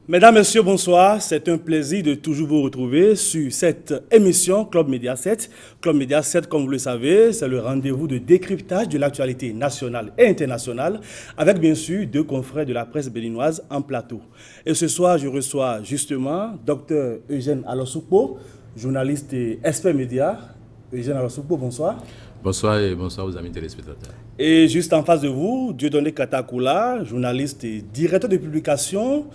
Mesdames, Messieurs, bonsoir. C'est un plaisir de toujours vous retrouver sur cette émission Club Média 7. Club Média 7, comme vous le savez, c'est le rendez-vous de décryptage de l'actualité nationale et internationale avec bien sûr deux confrères de la presse béninoise en plateau. Et ce soir, je reçois justement Dr Eugène Alossoupo, journaliste et expert média. Eugène Alossoupo, bonsoir. Bonsoir et bonsoir aux amis téléspectateurs. Et juste en face de vous, Dieudonné Katakoula, journaliste et directeur de publication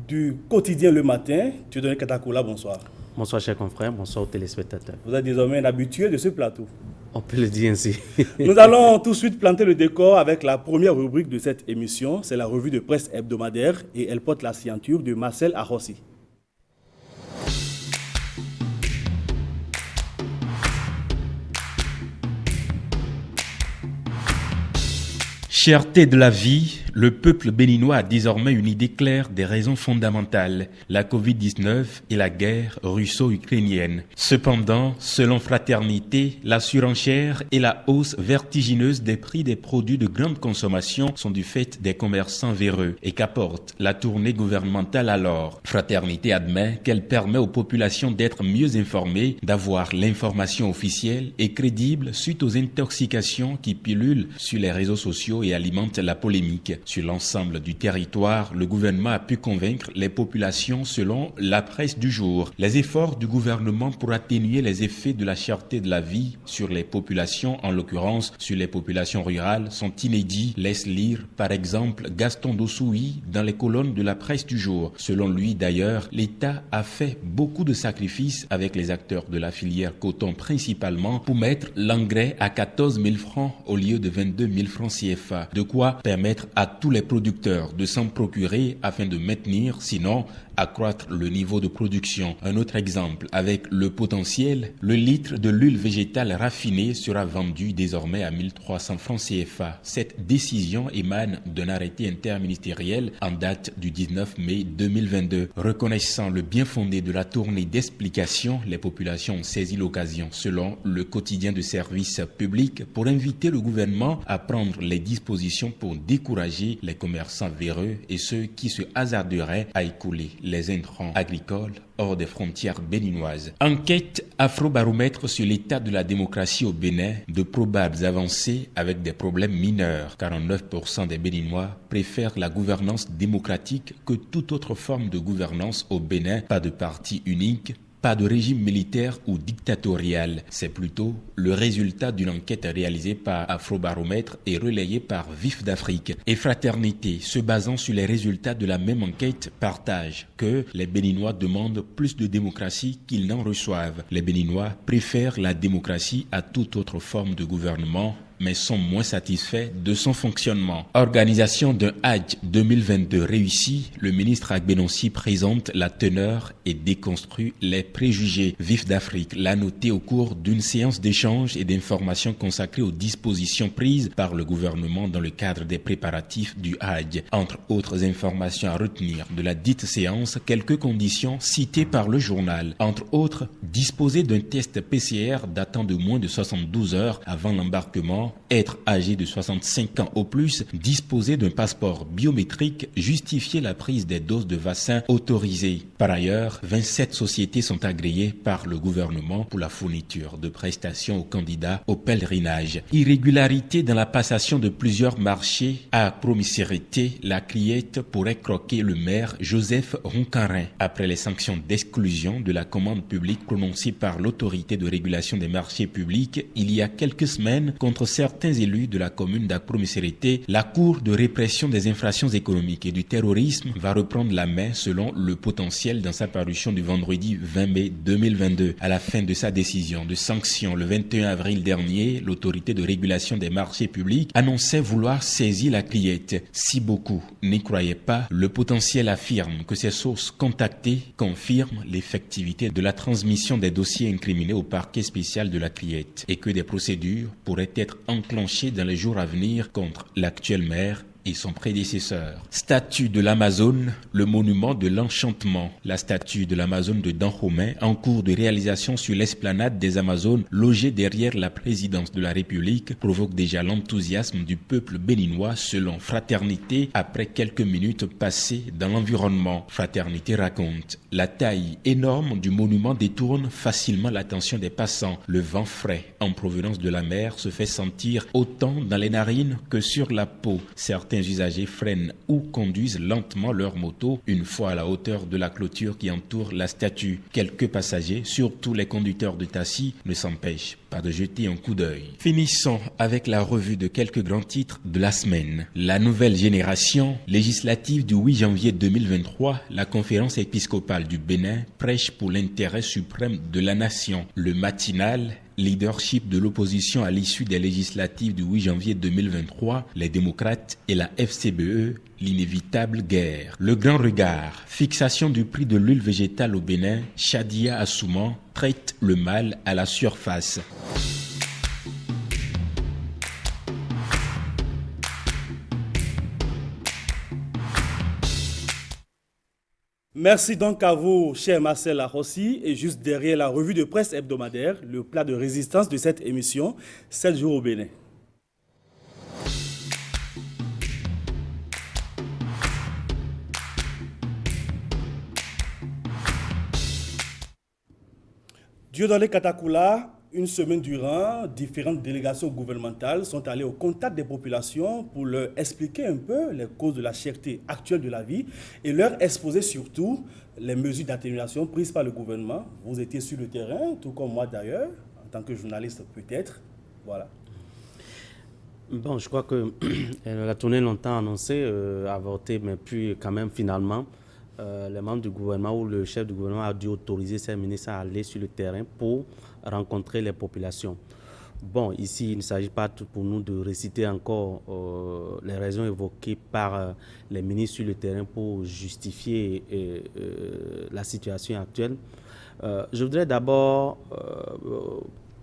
du quotidien Le Matin. Dieudonné Katakoula, bonsoir. Bonsoir chers confrères, bonsoir aux téléspectateurs. Vous êtes désormais un habitué de ce plateau. On peut le dire ainsi. Nous allons tout de suite planter le décor avec la première rubrique de cette émission. C'est la revue de presse hebdomadaire et elle porte la signature de Marcel Arrossi. Cherté de la vie, le peuple béninois a désormais une idée claire des raisons fondamentales, la Covid-19 et la guerre russo-ukrainienne. Cependant, selon Fraternité, la surenchère et la hausse vertigineuse des prix des produits de grande consommation sont du fait des commerçants véreux et qu'apporte la tournée gouvernementale alors. Fraternité admet qu'elle permet aux populations d'être mieux informées, d'avoir l'information officielle et crédible suite aux intoxications qui pullulent sur les réseaux sociaux et alimente la polémique. Sur l'ensemble du territoire, le gouvernement a pu convaincre les populations selon la presse du jour. Les efforts du gouvernement pour atténuer les effets de la cherté de la vie sur les populations, en l'occurrence sur les populations rurales, sont inédits. Laisse lire par exemple Gaston Dossoui dans les colonnes de la presse du jour. Selon lui d'ailleurs, l'État a fait beaucoup de sacrifices avec les acteurs de la filière coton principalement pour mettre l'engrais à 14 000 francs au lieu de 22 000 francs CFA. De quoi permettre à tous les producteurs de s'en procurer afin de maintenir, sinon accroître le niveau de production. Un autre exemple, avec le potentiel, le litre de l'huile végétale raffinée sera vendu désormais à 1300 francs CFA. Cette décision émane d'un arrêté interministériel en date du 19 mai 2022. Reconnaissant le bien fondé de la tournée d'explication, les populations ont saisi l'occasion, selon le quotidien de service public, pour inviter le gouvernement à prendre les dispositions pour décourager les commerçants véreux et ceux qui se hasarderaient à écouler les intrants agricoles hors des frontières béninoises. Enquête Afrobaromètre sur l'état de la démocratie au Bénin, de probables avancées avec des problèmes mineurs. 49% des Béninois préfèrent la gouvernance démocratique que toute autre forme de gouvernance au Bénin. Pas de parti unique, pas de régime militaire ou dictatorial. C'est plutôt le résultat d'une enquête réalisée par Afrobaromètre et relayée par Vif d'Afrique. Et Fraternité, se basant sur les résultats de la même enquête, partage que les Béninois demandent plus de démocratie qu'ils n'en reçoivent. Les Béninois préfèrent la démocratie à toute autre forme de gouvernement, mais sont moins satisfaits de son fonctionnement. Organisation d'un Hajj 2022 réussi, le ministre Agbenonsi présente la teneur et déconstruit les préjugés. Vif d'Afrique l'a noté au cours d'une séance d'échange et d'information consacrée aux dispositions prises par le gouvernement dans le cadre des préparatifs du Hajj. Entre autres informations à retenir de la dite séance, quelques conditions citées par le journal. Entre autres, disposer d'un test PCR datant de moins de 72 heures avant l'embarquement, être âgé de 65 ans au plus, disposer d'un passeport biométrique, justifier la prise des doses de vaccins autorisées. Par ailleurs, 27 sociétés sont agréées par le gouvernement pour la fourniture de prestations aux candidats au pèlerinage. Irrégularité dans la passation de plusieurs marchés à Promissérité, la Criette pourrait croquer le maire Joseph Roncarin. Après les sanctions d'exclusion de la commande publique prononcées par l'autorité de régulation des marchés publics il y a quelques semaines contre certains élus de la commune d'Apromissérité, la Cour de répression des infractions économiques et du terrorisme va reprendre la main selon le potentiel dans sa parution du vendredi 20 mai 2022. À la fin de sa décision de sanction le 21 avril dernier, l'autorité de régulation des marchés publics annonçait vouloir saisir la Criette. Si beaucoup n'y croyaient pas, le potentiel affirme que ses sources contactées confirment l'effectivité de la transmission des dossiers incriminés au parquet spécial de la Criette et que des procédures pourraient être enclenchées dans les jours à venir contre l'actuel maire et son prédécesseur. Statue de l'Amazone, le monument de l'enchantement. La statue de l'Amazone de Dahomey, en cours de réalisation sur l'esplanade des Amazones, logée derrière la présidence de la République, provoque déjà l'enthousiasme du peuple béninois selon Fraternité après quelques minutes passées dans l'environnement. Fraternité raconte: la taille énorme du monument détourne facilement l'attention des passants. Le vent frais en provenance de la mer se fait sentir autant dans les narines que sur la peau. Certains usagers freinent ou conduisent lentement leur moto une fois à la hauteur de la clôture qui entoure la statue. Quelques passagers, surtout les conducteurs de taxi, ne s'empêchent pas de jeter un coup d'œil. Finissons avec la revue de quelques grands titres de la semaine. La nouvelle génération législative du 8 janvier 2023, la conférence épiscopale du Bénin prêche pour l'intérêt suprême de la nation. Le matinal, leadership de l'opposition à l'issue des législatives du 8 janvier 2023, les démocrates et la FCBE, l'inévitable guerre. Le grand regard, fixation du prix de l'huile végétale au Bénin, Shadia Assouman traite le mal à la surface. Merci donc à vous, cher Marcel Larossi. Et juste derrière la revue de presse hebdomadaire, le plat de résistance de cette émission, 7 jours au Bénin. Dieudonné Katakula, une semaine durant, différentes délégations gouvernementales sont allées au contact des populations pour leur expliquer un peu les causes de la cherté actuelle de la vie et leur exposer surtout les mesures d'atténuation prises par le gouvernement. Vous étiez sur le terrain, tout comme moi d'ailleurs, en tant que journaliste peut-être. Voilà. Bon, je crois que la tournée longtemps annoncée, avortée, mais puis quand même finalement, les membres du gouvernement ou le chef du gouvernement a dû autoriser ses ministres à aller sur le terrain pour rencontrer les populations. Bon, ici, il ne s'agit pas pour nous de réciter encore les raisons évoquées par les ministres sur le terrain pour justifier la situation actuelle. Je voudrais d'abord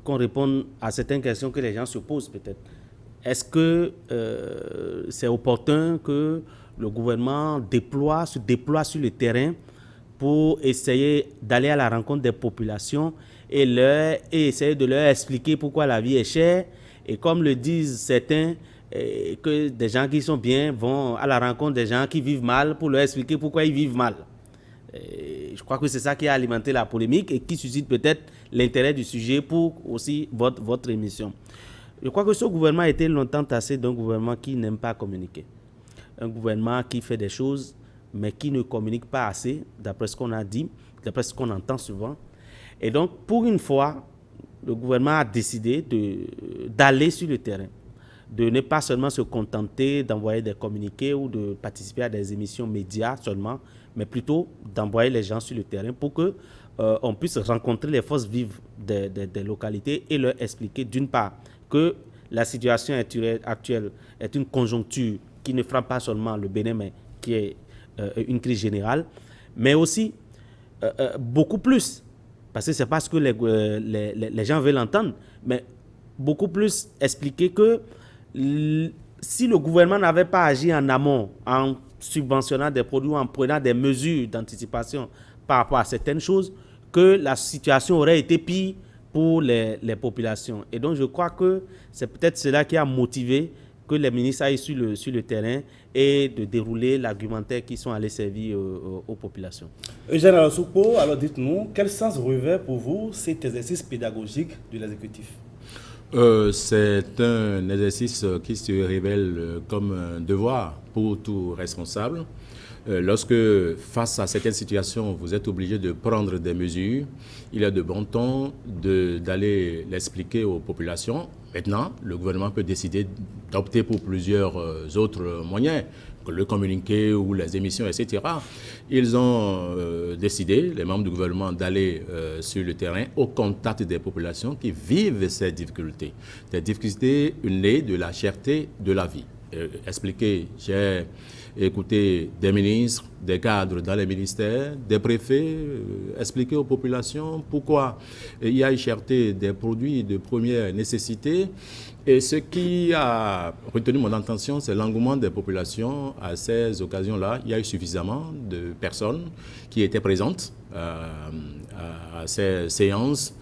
qu'on réponde à certaines questions que les gens se posent peut-être. Est-ce que c'est opportun que le gouvernement se déploie sur le terrain pour essayer d'aller à la rencontre des populations et essayer de leur expliquer pourquoi la vie est chère? Et comme le disent certains, que des gens qui sont bien vont à la rencontre des gens qui vivent mal pour leur expliquer pourquoi ils vivent mal. Je crois que c'est ça qui a alimenté la polémique et qui suscite peut-être l'intérêt du sujet pour aussi votre émission. Je crois que ce gouvernement a été longtemps tassé d'un gouvernement qui n'aime pas communiquer. Un gouvernement qui fait des choses, mais qui ne communique pas assez, d'après ce qu'on a dit, d'après ce qu'on entend souvent. Et donc, pour une fois, le gouvernement a décidé d'aller sur le terrain, de ne pas seulement se contenter d'envoyer des communiqués ou de participer à des émissions médias seulement, mais plutôt d'envoyer les gens sur le terrain pour qu'on puisse rencontrer les forces vives des localités et leur expliquer d'une part que la situation actuelle est une conjoncture qui ne frappe pas seulement le Bénin, mais qui est une crise générale, mais aussi beaucoup plus, parce que c'est pas ce que les gens veulent entendre, mais beaucoup plus expliquer que si le gouvernement n'avait pas agi en amont, en subventionnant des produits, en prenant des mesures d'anticipation par rapport à certaines choses, que la situation aurait été pire pour les populations. Et donc je crois que c'est peut-être cela qui a motivé que les ministres aillent sur le terrain et de dérouler l'argumentaire qui sont allés servir aux populations. Eugène Alassoupo, alors dites-nous, quel sens revêt pour vous cet exercice pédagogique de l'exécutif? C'est un exercice qui se révèle comme un devoir pour tout responsable. Lorsque, face à certaines situations, vous êtes obligé de prendre des mesures, il est de bon ton d'aller l'expliquer aux populations. Maintenant, le gouvernement peut décider d'opter pour plusieurs autres moyens, le communiqué ou les émissions, etc. Ils ont décidé, les membres du gouvernement, d'aller sur le terrain au contact des populations qui vivent ces difficultés. Des difficultés nées de la cherté de la vie. Expliquer, j'ai écouter des ministres, des cadres dans les ministères, des préfets, expliquer aux populations pourquoi il y a une cherté des produits de première nécessité. Et ce qui a retenu mon attention, c'est l'engouement des populations à ces occasions-là. Il y a eu suffisamment de personnes qui étaient présentes à ces séances.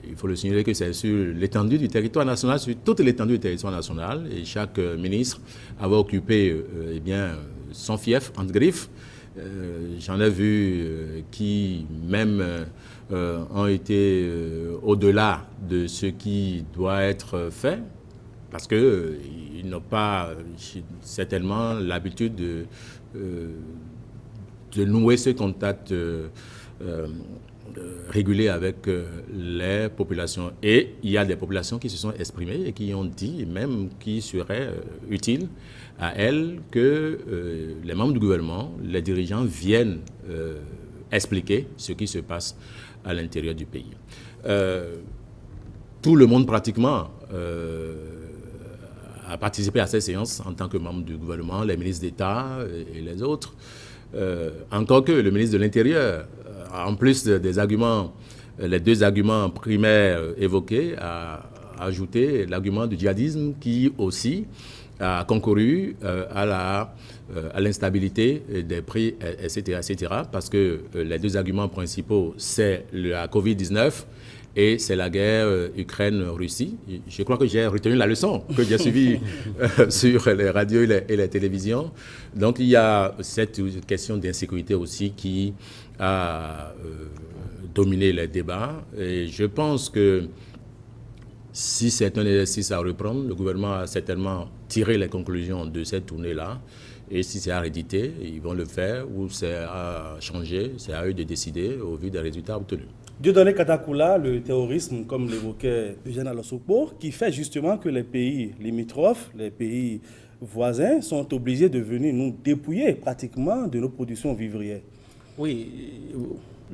Il faut le signaler que c'est sur l'étendue du territoire national, sur toute l'étendue du territoire national. Et chaque ministre avait occupé son fief, entre griffes. J'en ai vu qui même ont été au-delà de ce qui doit être fait, parce qu'ils n'ont pas certainement l'habitude de nouer ce contact régulier avec les populations. Et il y a des populations qui se sont exprimées et qui ont dit même qu'il serait utile à elles que les membres du gouvernement, les dirigeants viennent expliquer ce qui se passe à l'intérieur du pays. Tout le monde pratiquement a participé à ces séances en tant que membre du gouvernement, les ministres d'État et les autres. Encore que le ministre de l'Intérieur, en plus des arguments, les deux arguments primaires évoqués, a ajouté l'argument du djihadisme qui aussi a concouru à l'instabilité des prix, etc., parce que les deux arguments principaux, c'est la Covid-19 et c'est la guerre Ukraine-Russie. Je crois que j'ai retenu la leçon que j'ai suivie sur les radios et les télévisions. Donc il y a cette question d'insécurité aussi qui a dominé les débats. Et je pense que si c'est un exercice à reprendre, le gouvernement a certainement tiré les conclusions de cette tournée-là. Et si c'est à rééditer, ils vont le faire, ou c'est à changer, c'est à eux de décider au vu des résultats obtenus. Dieudonné Katakula, le terrorisme, comme l'évoquait Eugène Alosopo, qui fait justement que les pays limitrophes, les pays voisins, sont obligés de venir nous dépouiller pratiquement de nos productions vivrières. Oui,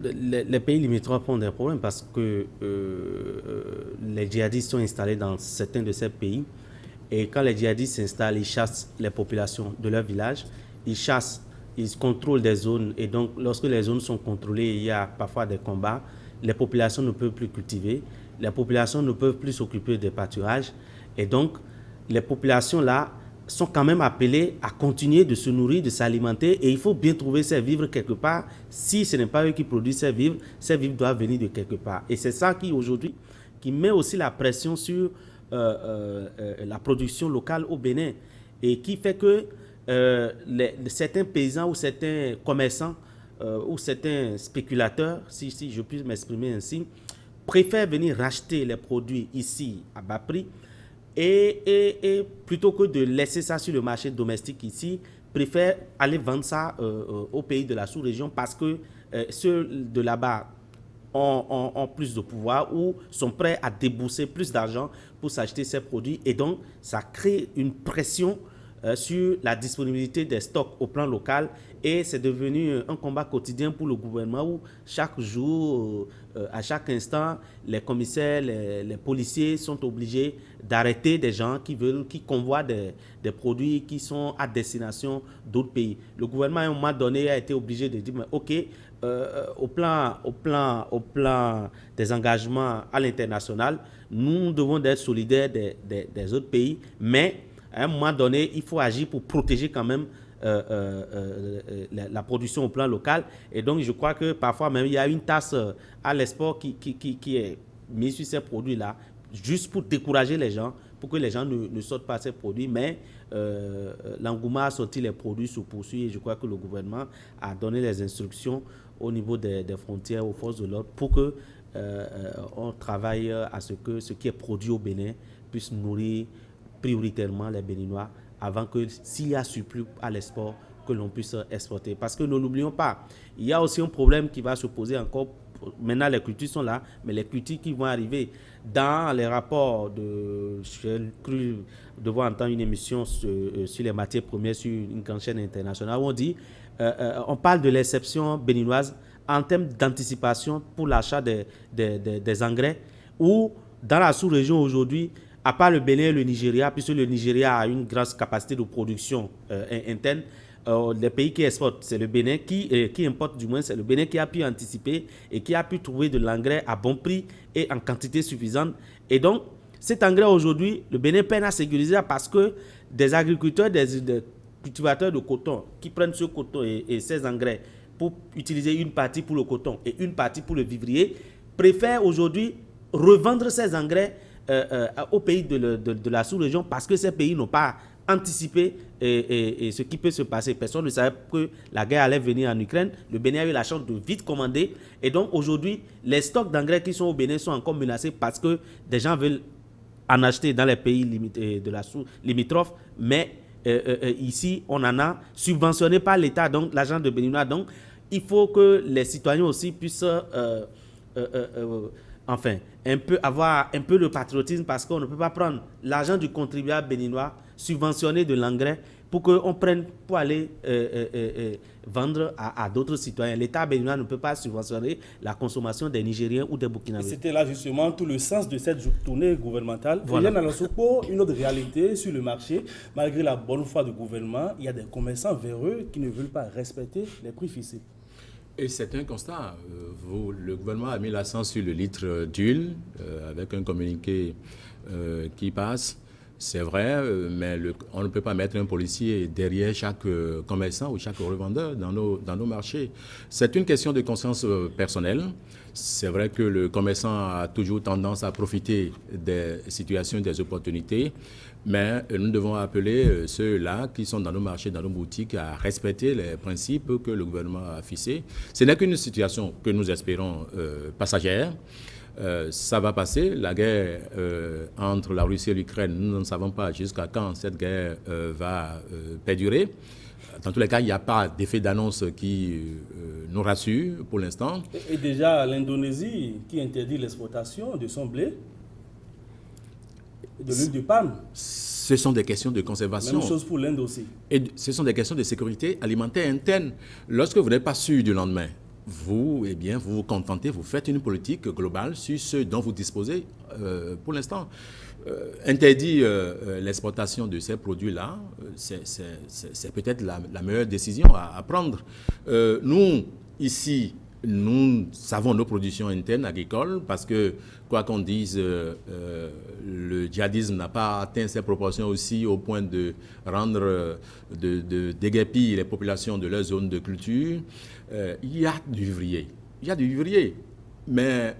les pays limitrophes ont des problèmes parce que les djihadistes sont installés dans certains de ces pays. Et quand les djihadistes s'installent, ils chassent les populations de leur village, ils chassent, ils contrôlent des zones. Et donc, lorsque les zones sont contrôlées, il y a parfois des combats. Les populations ne peuvent plus cultiver, les populations ne peuvent plus s'occuper des pâturages. Et donc, les populations-là sont quand même appelées à continuer de se nourrir, de s'alimenter. Et il faut bien trouver ces vivres quelque part. Si ce n'est pas eux qui produisent ces vivres doivent venir de quelque part. Et c'est ça qui, aujourd'hui, qui met aussi la pression sur la production locale au Bénin. Et qui fait que certains paysans ou certains commerçants ou certains spéculateurs, si je puis m'exprimer ainsi, préfèrent venir racheter les produits ici à bas prix et plutôt que de laisser ça sur le marché domestique ici, préfèrent aller vendre ça au pays de la sous-région parce que ceux de là-bas ont plus de pouvoir ou sont prêts à débourser plus d'argent pour s'acheter ces produits. Et donc, ça crée une pression sur la disponibilité des stocks au plan local et c'est devenu un combat quotidien pour le gouvernement où chaque jour, à chaque instant, les commissaires, les policiers sont obligés d'arrêter des gens qui convoient des produits qui sont à destination d'autres pays. Le gouvernement, à un moment donné, a été obligé de dire, mais OK, au plan des engagements à l'international, nous devons être solidaires des autres pays, mais à un moment donné, il faut agir pour protéger quand même la production au plan local. Et donc, je crois que parfois même, il y a une tasse à l'export qui est mise sur ces produits-là, juste pour décourager les gens, pour que les gens ne sortent pas ces produits. Mais l'engouement a sorti les produits sous poursuite et je crois que le gouvernement a donné les instructions au niveau des frontières aux forces de l'ordre pour que on travaille à ce que ce qui est produit au Bénin puisse nourrir prioritairement les Béninois avant que s'il y a surplus à l'export, que l'on puisse exporter. Parce que ne l'oublions pas, il y a aussi un problème qui va se poser encore. Maintenant, les cultures sont là, mais les cultures qui vont arriver dans les rapports j'ai cru devoir entendre une émission sur les matières premières sur une grande chaîne internationale où on dit, on parle de l'exception béninoise en termes d'anticipation pour l'achat des engrais où dans la sous-région aujourd'hui, à part le Bénin et le Nigeria, puisque le Nigeria a une grande capacité de production interne, les pays qui exportent, c'est le Bénin, qui importe du moins, c'est le Bénin qui a pu anticiper et qui a pu trouver de l'engrais à bon prix et en quantité suffisante. Et donc, cet engrais aujourd'hui, le Bénin peine à sécuriser parce que des agriculteurs, des cultivateurs de coton qui prennent ce coton et ces engrais pour utiliser une partie pour le coton et une partie pour le vivrier, préfèrent aujourd'hui revendre ces engrais aux pays de la sous-région parce que ces pays n'ont pas anticipé et ce qui peut se passer. Personne ne savait que la guerre allait venir en Ukraine. Le Bénin a eu la chance de vite commander. Et donc aujourd'hui, les stocks d'engrais qui sont au Bénin sont encore menacés parce que des gens veulent en acheter dans les pays limitrophes. Mais ici, on en a subventionné par l'État, donc l'agent de Béninois. Donc, il faut que les citoyens aussi puissent avoir un peu de patriotisme parce qu'on ne peut pas prendre l'argent du contribuable béninois, subventionner de l'engrais pour qu'on prenne pour aller vendre à d'autres citoyens. L'État béninois ne peut pas subventionner la consommation des Nigériens ou des Burkinabés. C'était là justement tout le sens de cette tournée gouvernementale. Voilà. Il y a dans le Sopo une autre réalité sur le marché. Malgré la bonne foi du gouvernement, il y a des commerçants véreux qui ne veulent pas respecter les prix fixés. Et c'est un constat. Le gouvernement a mis l'accent sur le litre d'huile avec un communiqué qui passe. C'est vrai, mais on ne peut pas mettre un policier derrière chaque commerçant ou chaque revendeur dans nos marchés. C'est une question de conscience personnelle. C'est vrai que le commerçant a toujours tendance à profiter des situations, des opportunités, mais nous devons appeler ceux-là qui sont dans nos marchés, dans nos boutiques, à respecter les principes que le gouvernement a fixés. Ce n'est qu'une situation que nous espérons passagère. Ça va passer. La guerre entre la Russie et l'Ukraine, nous ne savons pas jusqu'à quand cette guerre va perdurer. Dans tous les cas, il n'y a pas d'effet d'annonce qui nous rassure pour l'instant. Et déjà, l'Indonésie qui interdit l'exportation de son blé, de l'huile de palme. Ce sont des questions de conservation. Même chose pour l'Inde aussi. Et ce sont des questions de sécurité alimentaire interne. Lorsque vous n'êtes pas sûr du lendemain, vous vous contentez, vous faites une politique globale sur ce dont vous disposez pour l'instant. Interdire l'exportation de ces produits-là, c'est peut-être la meilleure décision à prendre. Nous, ici, nous savons nos productions internes agricoles parce que, quoi qu'on dise, le djihadisme n'a pas atteint ses proportions aussi au point de rendre, de déguerpir les populations de leur zone de culture. Il y a du vivrier. Mais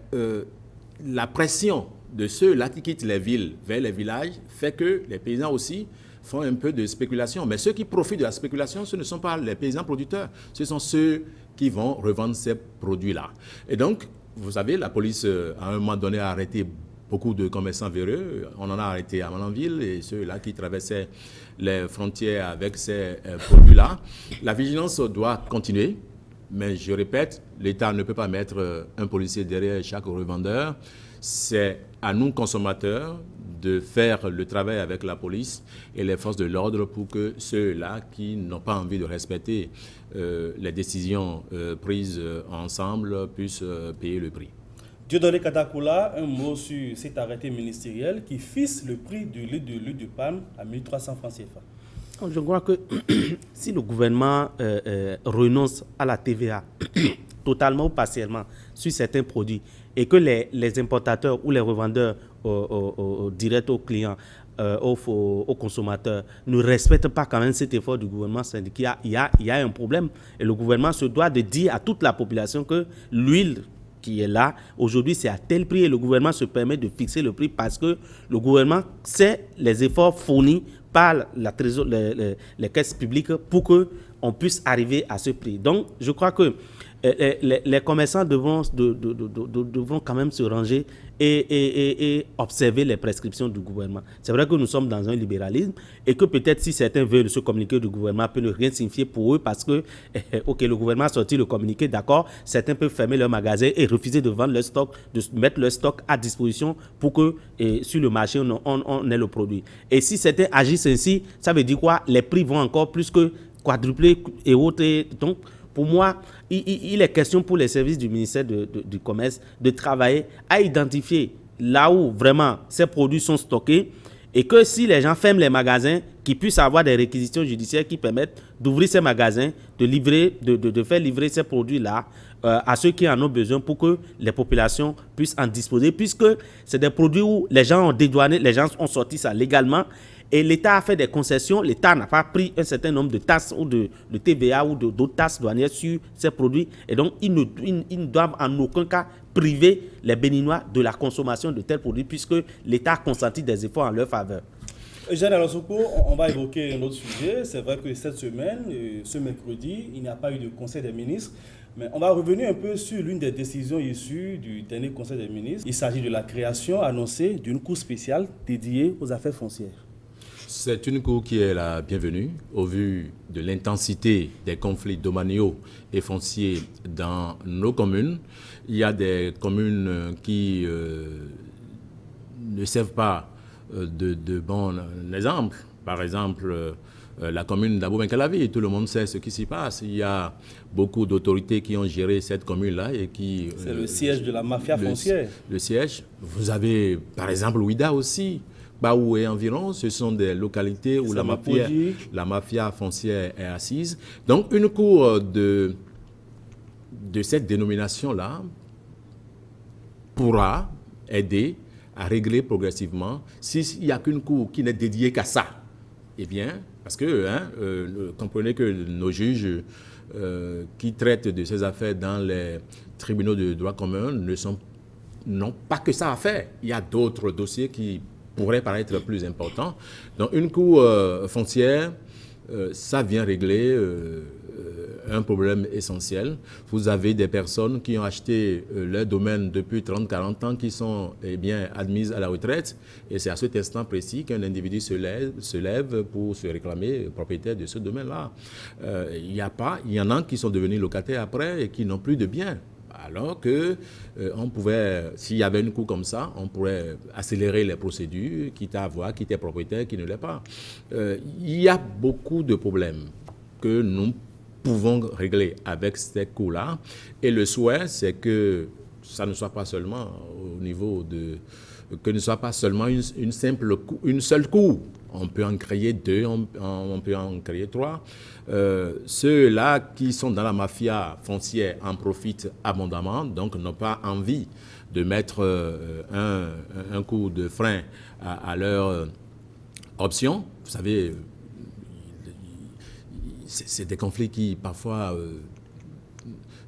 la pression de ceux-là qui quittent les villes vers les villages fait que les paysans aussi font un peu de spéculation. Mais ceux qui profitent de la spéculation, ce ne sont pas les paysans producteurs, ce sont ceux qui vont revendre ces produits-là. Et donc, vous savez, la police, à un moment donné, a arrêté beaucoup de commerçants véreux. On en a arrêté à Malanville et ceux-là qui traversaient les frontières avec ces produits-là. La vigilance doit continuer, mais je répète, l'État ne peut pas mettre un policier derrière chaque revendeur. C'est à nous, consommateurs, de faire le travail avec la police et les forces de l'ordre pour que ceux-là qui n'ont pas envie de respecter les décisions prises ensemble puissent payer le prix. Dieudonné Katakula, un mot sur cet arrêté ministériel qui fixe le prix du litre de l'huile de palme à 1300 francs CFA. Je crois que si le gouvernement renonce à la TVA totalement ou partiellement sur certains produits et que les importateurs ou les revendeurs directs aux clients, aux consommateurs ne respectent pas quand même cet effort du gouvernement, c'est qu'il y a un problème. Et le gouvernement se doit de dire à toute la population que l'huile qui est là, aujourd'hui c'est à tel prix et le gouvernement se permet de fixer le prix parce que le gouvernement sait les efforts fournis par les caisses publiques pour qu'on puisse arriver à ce prix. Donc je crois que les commerçants devront quand même se ranger et observer les prescriptions du gouvernement. C'est vrai que nous sommes dans un libéralisme et que peut-être si certains veulent ce communiqué du gouvernement peut ne rien signifier pour eux parce que, le gouvernement a sorti le communiqué, d'accord, certains peuvent fermer leur magasin et refuser de vendre leur stock, de mettre leur stock à disposition pour que sur le marché on ait le produit. Et si certains agissent ainsi, ça veut dire quoi? Les prix vont encore plus que quadrupler et autres. Donc, pour moi, il est question pour les services du ministère du Commerce de travailler à identifier là où vraiment ces produits sont stockés et que si les gens ferment les magasins, qu'ils puissent avoir des réquisitions judiciaires qui permettent d'ouvrir ces magasins, de faire livrer ces produits-là à ceux qui en ont besoin pour que les populations puissent en disposer, puisque c'est des produits où les gens ont dédouané, les gens ont sorti ça légalement et l'État a fait des concessions, l'État n'a pas pris un certain nombre de taxes ou de TVA ou d'autres taxes douanières sur ces produits et donc ils ne doivent en aucun cas priver les Béninois de la consommation de tels produits puisque l'État a consenti des efforts en leur faveur. Jeanne Alonsoko, on va évoquer un autre sujet. C'est vrai que cette semaine, ce mercredi, il n'y a pas eu de conseil des ministres. Mais on va revenir un peu sur l'une des décisions issues du dernier conseil des ministres. Il s'agit de la création annoncée d'une cour spéciale dédiée aux affaires foncières. C'est une cour qui est la bienvenue au vu de l'intensité des conflits domaniaux et fonciers dans nos communes. Il y a des communes qui ne servent pas de bons exemples. Par exemple, la commune d'Abou-Ben-Calavi, tout le monde sait ce qui s'y passe. Il y a beaucoup d'autorités qui ont géré cette commune-là et qui... C'est le siège de la mafia foncière. Le siège. Vous avez, par exemple, Ouida aussi. Baou et environ, ce sont des localités où la mafia foncière est assise. Donc, une cour de cette dénomination-là pourra aider à régler progressivement. S'il n'y a qu'une cour qui n'est dédiée qu'à ça, eh bien, parce que, comprenez que nos juges qui traitent de ces affaires dans les tribunaux de droit commun n'ont pas que ça à faire. Il y a d'autres dossiers qui pourrait paraître plus important. Donc, une cour foncière, ça vient régler un problème essentiel. Vous avez des personnes qui ont acheté leur domaine depuis 30-40 ans, qui sont admises à la retraite. Et c'est à cet instant précis qu'un individu se lève pour se réclamer propriétaire de ce domaine-là. Il y en a qui sont devenus locataires après et qui n'ont plus de biens. Alors que on pouvait, s'il y avait une cour comme ça, on pourrait accélérer les procédures, quitte à avoir qui était propriétaire, qui ne l'est pas. Il y a beaucoup de problèmes que nous pouvons régler avec cette cour-là. Et le souhait, c'est que ça ne soit pas seulement au niveau de... que ne soit pas seulement une seule cour. On peut en créer 2, on peut en créer 3. Ceux-là qui sont dans la mafia foncière en profitent abondamment, donc n'ont pas envie de mettre un coup de frein à leur option. Vous savez, c'est des conflits qui parfois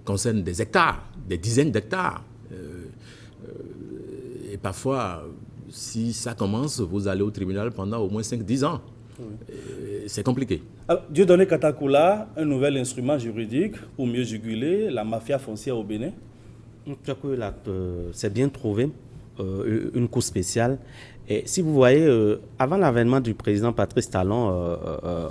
concernent des hectares, des dizaines d'hectares. Et parfois, si ça commence, vous allez au tribunal pendant au moins 5-10 ans. Oui. C'est compliqué. Alors, Dieudonné Katakoula, un nouvel instrument juridique pour mieux juguler la mafia foncière au Bénin. C'est bien trouvé, une cour spéciale. Et si vous voyez, avant l'avènement du président Patrice Talon,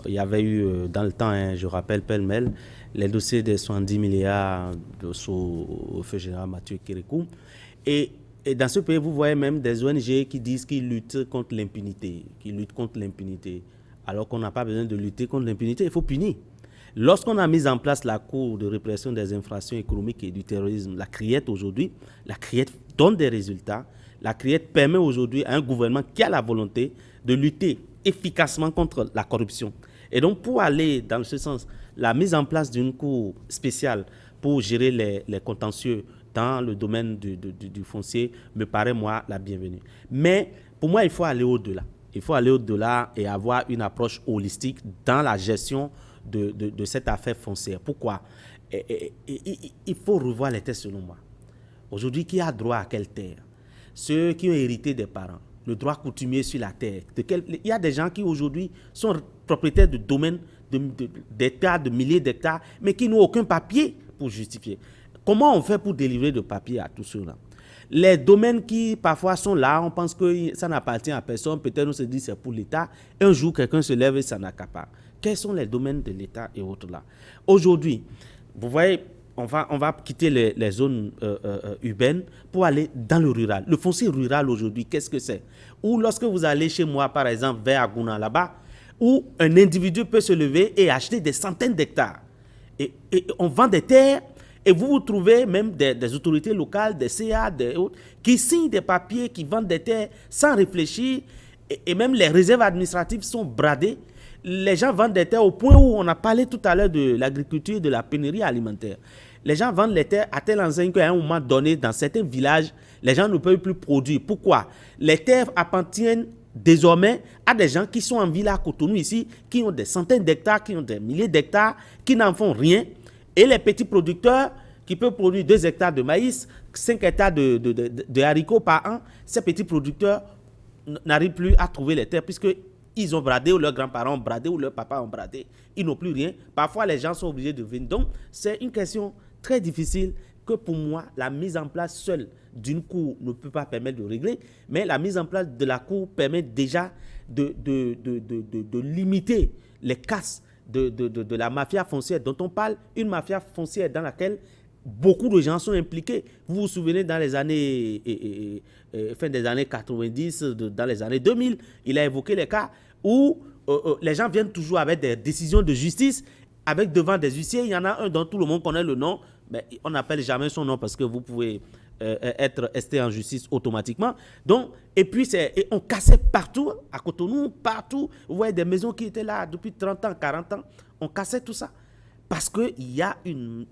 il y avait eu dans le temps, je rappelle pêle-mêle, les dossiers des 70 milliards au feu général Mathieu Kérékou. Et dans ce pays, vous voyez même des ONG qui disent qu'ils luttent contre l'impunité, alors qu'on n'a pas besoin de lutter contre l'impunité, il faut punir. Lorsqu'on a mis en place la Cour de répression des infractions économiques et du terrorisme, la CRIET aujourd'hui, la CRIET donne des résultats. La CRIET permet aujourd'hui à un gouvernement qui a la volonté de lutter efficacement contre la corruption. Et donc, pour aller dans ce sens, la mise en place d'une cour spéciale pour gérer les contentieux dans le domaine du foncier me paraît, moi, la bienvenue. Mais pour moi, il faut aller au-delà. Il faut aller au-delà et avoir une approche holistique dans la gestion de cette affaire foncière. Pourquoi? Il faut revoir les terres selon moi. Aujourd'hui, qui a droit à quelle terre? Ceux qui ont hérité des parents, le droit coutumier sur la terre. Il y a des gens qui aujourd'hui sont propriétaires de domaines, d'hectares, de milliers d'hectares, mais qui n'ont aucun papier pour justifier. Comment on fait pour délivrer de papier à tous ceux-là? Les domaines qui parfois sont là, on pense que ça n'appartient à personne, peut-être on se dit c'est pour l'État. Un jour, quelqu'un se lève et ça n'accapare. Quels sont les domaines de l'État et autres là? Aujourd'hui, vous voyez, on va quitter les zones urbaines pour aller dans le rural. Le foncier rural aujourd'hui, qu'est-ce que c'est? Ou lorsque vous allez chez moi, par exemple, vers Agouna là-bas, où un individu peut se lever et acheter des centaines d'hectares. Et on vend des terres Et vous trouvez même des autorités locales, des CA, des autres, qui signent des papiers, qui vendent des terres sans réfléchir. Et même les réserves administratives sont bradées. Les gens vendent des terres au point où on a parlé tout à l'heure de l'agriculture et de la pénurie alimentaire. Les gens vendent les terres à telle enseigne qu'à un moment donné, dans certains villages, les gens ne peuvent plus produire. Pourquoi? Les terres appartiennent désormais à des gens qui sont en villa à Cotonou ici, qui ont des centaines d'hectares, qui ont des milliers d'hectares, qui n'en font rien. Et les petits producteurs qui peuvent produire 2 hectares de maïs, 5 hectares de haricots par an, ces petits producteurs n'arrivent plus à trouver les terres puisqu'ils ont bradé ou leurs grands-parents ont bradé ou leurs papas ont bradé. Ils n'ont plus rien. Parfois, les gens sont obligés de venir. Donc, c'est une question très difficile que pour moi, la mise en place seule d'une cour ne peut pas permettre de régler, mais la mise en place de la cour permet déjà de limiter les casses de la mafia foncière dont on parle, une mafia foncière dans laquelle beaucoup de gens sont impliqués. Vous vous souvenez, dans les années, fin des années 90, dans les années 2000, il a évoqué les cas où les gens viennent toujours avec des décisions de justice, avec devant des huissiers. Il y en a un dont tout le monde connaît le nom, mais on n'appelle jamais son nom parce que vous pouvez être esté en justice automatiquement. Donc, et puis, on cassait partout, à Cotonou, partout. Vous voyez des maisons qui étaient là depuis 30 ans, 40 ans. On cassait tout ça. Parce qu'il y a une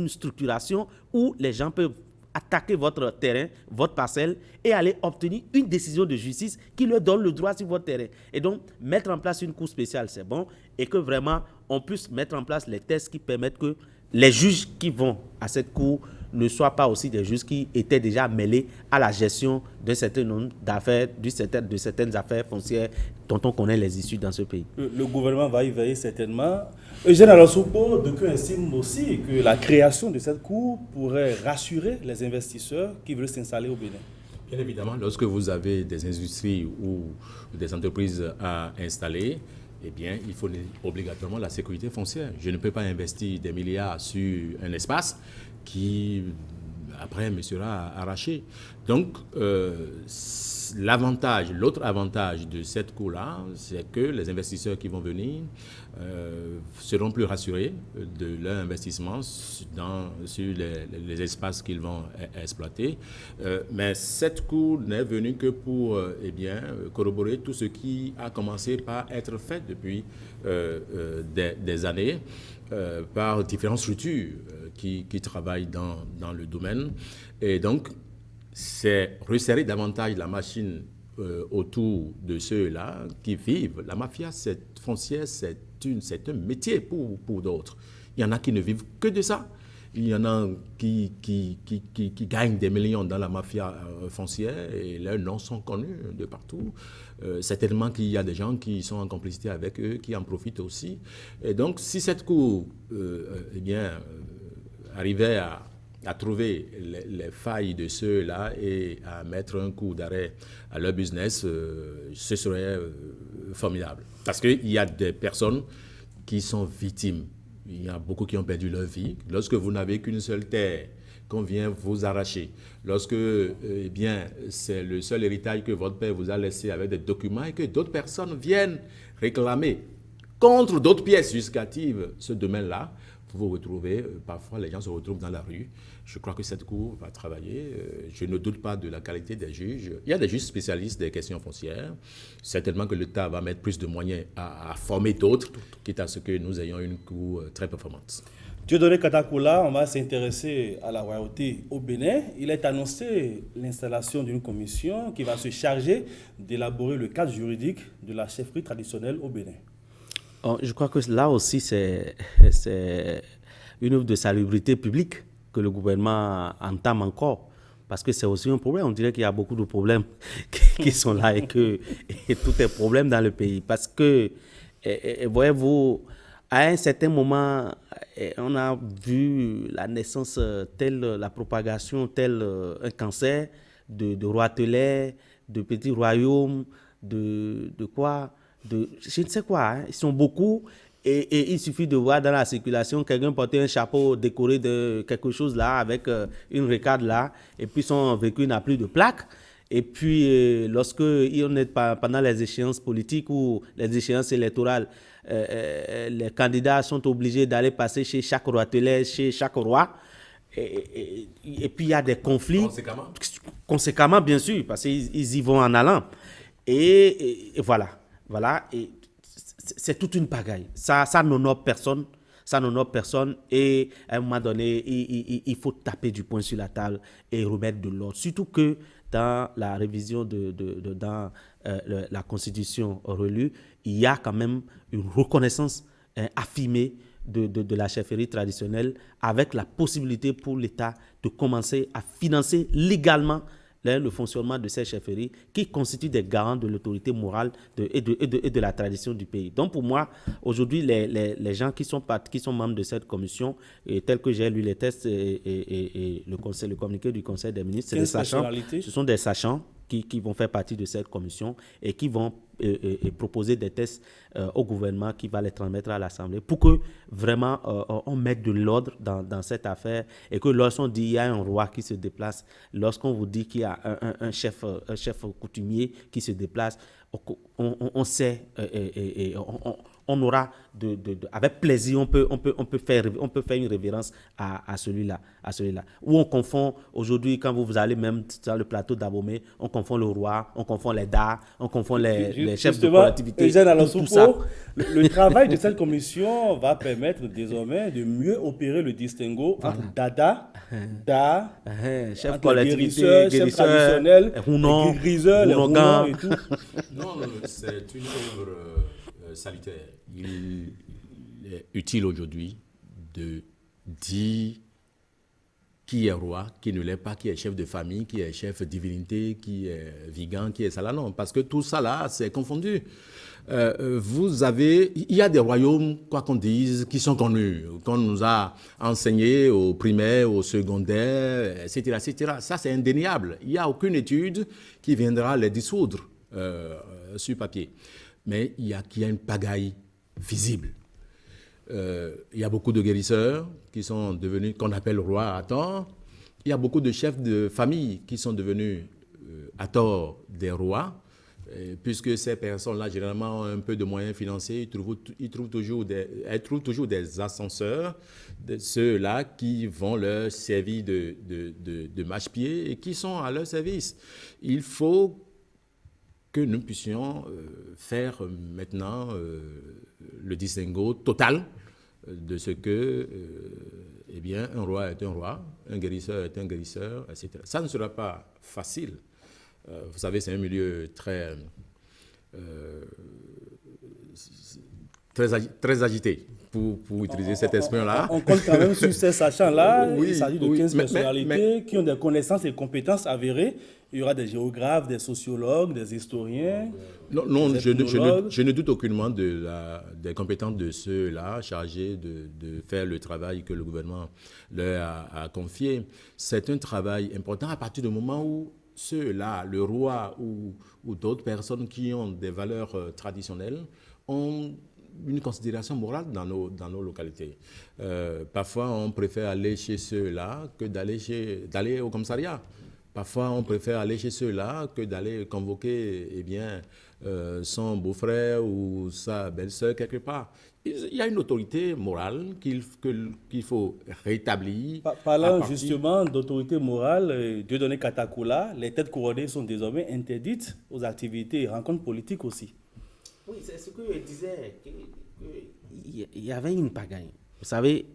structuration où les gens peuvent attaquer votre terrain, votre parcelle, et aller obtenir une décision de justice qui leur donne le droit sur votre terrain. Et donc, mettre en place une cour spéciale, c'est bon, et que vraiment, on puisse mettre en place les tests qui permettent que les juges qui vont à cette cour ne soient pas aussi des juges qui étaient déjà mêlés à la gestion d'un certain nombre d'affaires, de certaines affaires foncières dont on connaît les issues dans ce pays. Le gouvernement va y veiller certainement. Eugène Alassoupo, d'aucuns estiment aussi que la création de cette cour pourrait rassurer les investisseurs qui veulent s'installer au Bénin. Bien évidemment, lorsque vous avez des industries ou des entreprises à installer, eh bien, il faut obligatoirement la sécurité foncière. Je ne peux pas investir des milliards sur un espace qui, après, me sera arraché. Donc, l'autre avantage de cette cour-là, c'est que les investisseurs qui vont venir seront plus rassurés de leur investissement sur les espaces qu'ils vont exploiter. Mais cette cour n'est venue que pour corroborer tout ce qui a commencé par être fait depuis des années par différentes structures qui travaillent dans le domaine. Et donc, c'est resserrer davantage la machine autour de ceux-là qui vivent. La mafia foncière, c'est un métier pour d'autres. Il y en a qui ne vivent que de ça. Il y en a qui gagnent des millions dans la mafia foncière et leurs noms sont connus de partout. Certainement qu'il y a des gens qui sont en complicité avec eux, qui en profitent aussi. Et donc, si cette cour arrivait à trouver les failles de ceux-là et à mettre un coup d'arrêt à leur business, ce serait formidable. Parce qu'il y a des personnes qui sont victimes. Il y a beaucoup qui ont perdu leur vie. Lorsque vous n'avez qu'une seule terre qu'on vient vous arracher, lorsque c'est le seul héritage que votre père vous a laissé avec des documents et que d'autres personnes viennent réclamer contre d'autres pièces justificatives ce domaine-là, vous vous retrouvez, parfois les gens se retrouvent dans la rue. Je crois que cette cour va travailler. Je ne doute pas de la qualité des juges. Il y a des juges spécialistes des questions foncières. Certainement que l'État va mettre plus de moyens à former d'autres, quitte à ce que nous ayons une cour très performante. Dieudonné Katakoula, on va s'intéresser à la royauté au Bénin. Il est annoncé l'installation d'une commission qui va se charger d'élaborer le cadre juridique de la chefferie traditionnelle au Bénin. Je crois que là aussi, c'est une œuvre de salubrité publique que le gouvernement entame encore. Parce que c'est aussi un problème. On dirait qu'il y a beaucoup de problèmes qui sont là et tout est problème dans le pays. Parce que, voyez-vous, à un certain moment, on a vu la naissance telle, la propagation tel un cancer de roitelets, de petits royaumes, de quoi, je ne sais quoi, hein. Ils sont beaucoup et il suffit de voir dans la circulation quelqu'un porter un chapeau décoré de quelque chose là avec une récade là et puis son véhicule n'a plus de plaque. Et puis lorsque on est pendant les échéances politiques ou les échéances électorales, les candidats sont obligés d'aller passer chez chaque roitelet, chez chaque roi. et puis il y a des conflits. Conséquemment, bien sûr, parce qu'ils y vont en allant. Et voilà. Et c'est toute une pagaille. Ça n'honore personne. Ça n'honore personne. Et à un moment donné, il faut taper du poing sur la table et remettre de l'ordre. Surtout que dans la révision dans la Constitution relue, il y a quand même une reconnaissance affirmée de la chefferie traditionnelle, avec la possibilité pour l'État de commencer à financer légalement le fonctionnement de ces chefferies qui constituent des garants de l'autorité morale et de la tradition du pays. Donc pour moi, aujourd'hui, les gens qui sont membres de cette commission, tels que j'ai lu les tests et le communiqué du Conseil des ministres, ce sont des sachants qui vont faire partie de cette commission et qui vont proposer des tests au gouvernement qui va les transmettre à l'Assemblée pour que vraiment on mette de l'ordre dans cette affaire et que lorsqu'on dit qu'il y a un roi qui se déplace, lorsqu'on vous dit qu'il y a un chef coutumier qui se déplace, on sait et on aura avec plaisir, on peut faire une révérence à celui-là. Où on confond aujourd'hui, quand vous allez même sur le plateau d'Abomey, on confond le roi, on confond les DAR, on confond les chefs de collectivité. Tout ça. Le travail de cette commission va permettre désormais de mieux opérer le distinguo entre Dada, chef collectivité, chef traditionnel, les griseurs, les Rounons et tout. Non, c'est une œuvre salutaire. Il est utile aujourd'hui de dire qui est roi, qui ne l'est pas, qui est chef de famille, qui est chef divinité, qui est vigan, qui est ça là. Non, parce que tout ça là, c'est confondu. Il y a des royaumes, quoi qu'on dise, qui sont connus, qu'on nous a enseignés au primaire, au secondaire, etc., etc. Ça, c'est indéniable. Il n'y a aucune étude qui viendra les dissoudre sur papier. Mais il y a une pagaille visible. Il y a beaucoup de guérisseurs qui sont devenus, qu'on appelle rois à tort. Il y a beaucoup de chefs de famille qui sont devenus à tort des rois, puisque ces personnes-là, généralement, ont un peu de moyens financiers. Ils trouvent toujours des ascenseurs, ceux-là qui vont leur servir de mâche-pied et qui sont à leur service. Il faut que nous puissions faire maintenant le distinguo total de ce que un roi est un roi, un guérisseur est un guérisseur, etc. Ça ne sera pas facile. Vous savez, c'est un milieu très agité, pour utiliser cet expression-là. On compte quand même sur ces sachants-là. Oui, il s'agit de 15 personnalités qui ont des connaissances et compétences avérées. Il y aura des géographes, des sociologues, des historiens. Non, je ne doute aucunement des compétences de ceux-là chargés de faire le travail que le gouvernement leur a confié. C'est un travail important à partir du moment où ceux-là, le roi ou d'autres personnes qui ont des valeurs traditionnelles, ont une considération morale dans nos localités. Parfois, on préfère aller chez ceux-là que d'aller au commissariat. Parfois, on préfère aller chez ceux-là que d'aller convoquer son beau-frère ou sa belle-sœur quelque part. Il y a une autorité morale qu'il faut rétablir. Parlant justement d'autorité morale, Dieudonné Katakoula, les têtes couronnées sont désormais interdites aux activités et rencontres politiques aussi. Oui, c'est ce que je disais. Il y avait une pagaille. Vous savez,